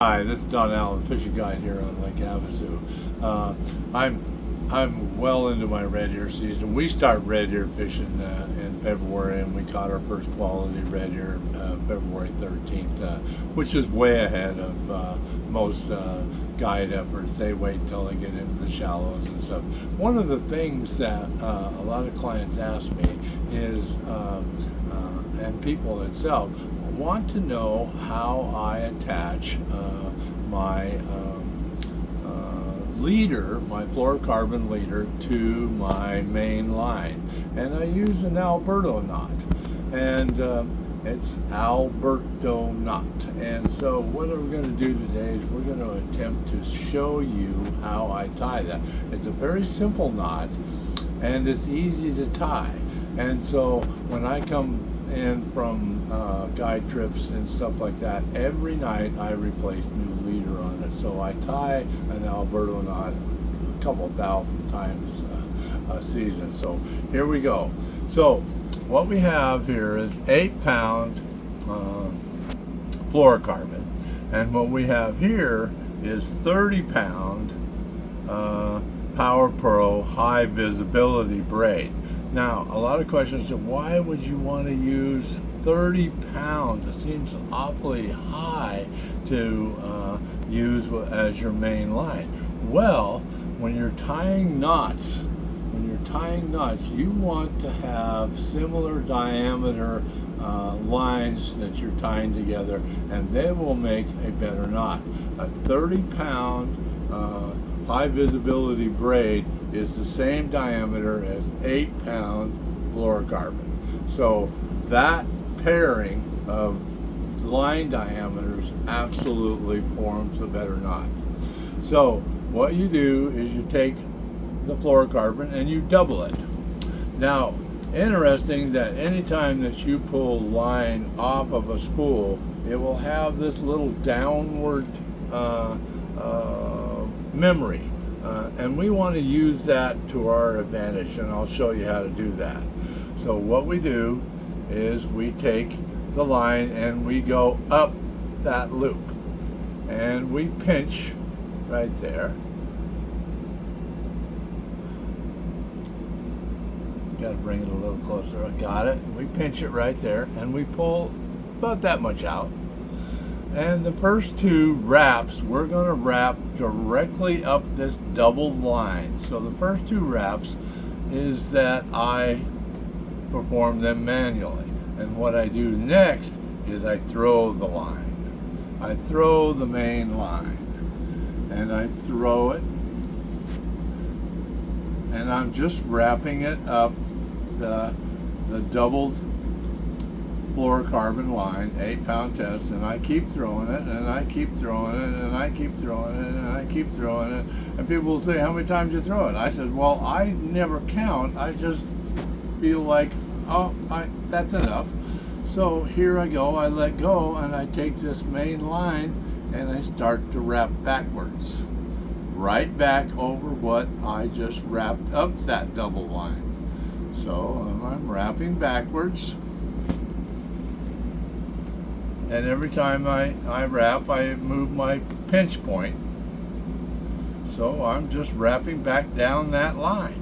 Hi, this is Don Allen, fishing guide here on Lake Havasu. I'm well into my red ear season. We start red ear fishing in February, and we caught our first quality red ear February 13th, which is way ahead of most guide efforts. They wait till they get into the shallows and stuff. One of the things that a lot of clients ask me is, and people itself, want to know how I attach my leader, my fluorocarbon leader, to my main line. And I use an Alberto Knot. And it's Alberto Knot. And so what we're going to do today is we're going to attempt to show you how I tie that. It's a very simple knot, and it's easy to tie. And so when I come in from guide trips and stuff like that, every night I replace new leader on it. So I tie an Alberto Knot a couple thousand times a season. So here we go. So what we have here is 8-pound fluorocarbon, and what we have here is 30-pound Power Pro high visibility braid. Now, a lot of questions are, why would you want to use 30 pounds? It seems awfully high to use as your main line. Well, when you're tying knots, you want to have similar diameter lines that you're tying together, and they will make a better knot. A 30-pound high visibility braid is the same diameter as 8-pound fluorocarbon. So that pairing of line diameters absolutely forms a better knot. So what you do is you take the fluorocarbon and you double it. Now, interesting that anytime that you pull line off of a spool, it will have this little downward memory. And we want to use that to our advantage, and I'll show you how to do that. So what we do is we take the line and we go up that loop, and we pinch right there. Got to bring it a little closer. I got it. We pinch it right there, and we pull about that much out. And the first two wraps, we're going to wrap directly up this doubled line. So the first two wraps is that I perform them manually. And what I do next is I throw the line. I throw the main line. And I throw it. And I'm just wrapping it up the doubled fluorocarbon line, 8-pound test, and I keep throwing it, and I keep throwing it, and I keep throwing it, and I keep throwing it. And people will say, how many times you throw it? I said, well, I never count. I just feel like, oh, that's enough. So here I go, I let go, and I take this main line, and I start to wrap backwards. Right back over what I just wrapped up that double line. So I'm wrapping backwards. And every time I wrap, I move my pinch point. So I'm just wrapping back down that line.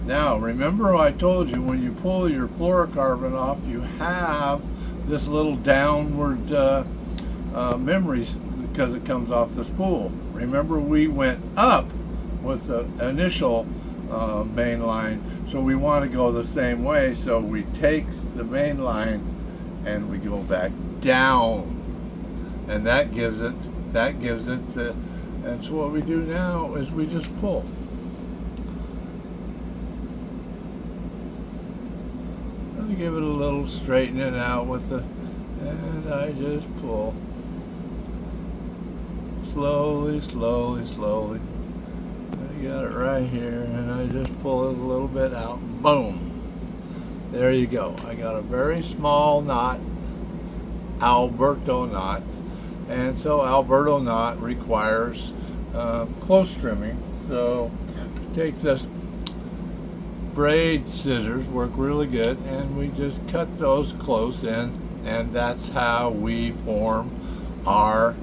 Now, remember I told you when you pull your fluorocarbon off, you have this little downward memories because it comes off the spool. Remember, we went up with the initial main line, so we want to go the same way. So we take the main line and we go back down, and that gives it the. And so what we do now is we just pull. Let me give it a little straighten it out with the, and I just pull. Slowly, slowly, slowly. I got it right here, and I just pull it a little bit out. Boom. There you go. I got a very small knot, Alberto knot. And so Alberto knot requires close trimming. So take this braid scissors, work really good, and we just cut those close in and that's how we form our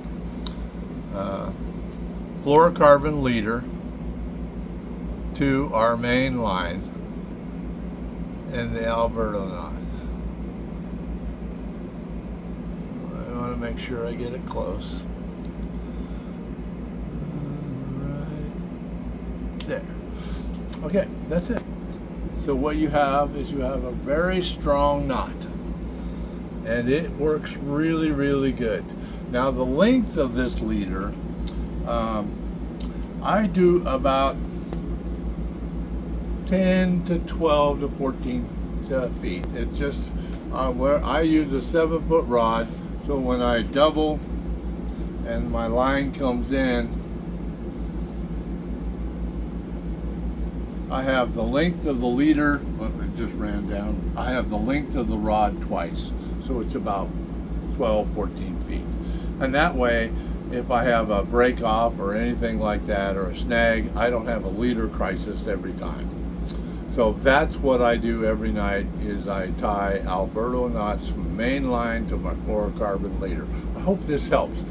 fluorocarbon leader to our main line in the Alberto Knot. I want to make sure I get it close. Right there. Okay, that's it. So what you have is you have a very strong knot, and it works really, really good. Now the length of this leader, I do about 10 to 12 to 14 feet. It just where I use a 7-foot rod, so when I double and my line comes in, I have the length of the leader. Well, it just ran down. I have the length of the rod twice, so it's about 12, 14 feet. And that way, if I have a break off or anything like that, or a snag, I don't have a leader crisis every time. So that's what I do every night, is I tie Alberto knots from the main line to my fluorocarbon leader. I hope this helps.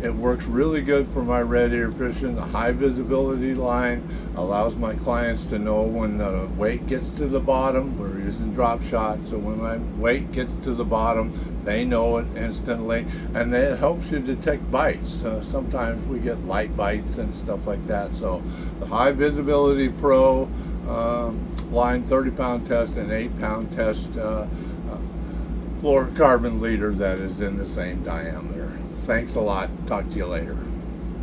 It works really good for my red ear fishing. The high visibility line allows my clients to know when the weight gets to the bottom. We're using drop shot, so when my weight gets to the bottom, they know it instantly, and it helps you detect bites. Sometimes we get light bites and stuff like that. So the high visibility pro line 30-pound test and 8-pound test fluorocarbon leader that is in the same diameter. Thanks a lot. Talk to you later.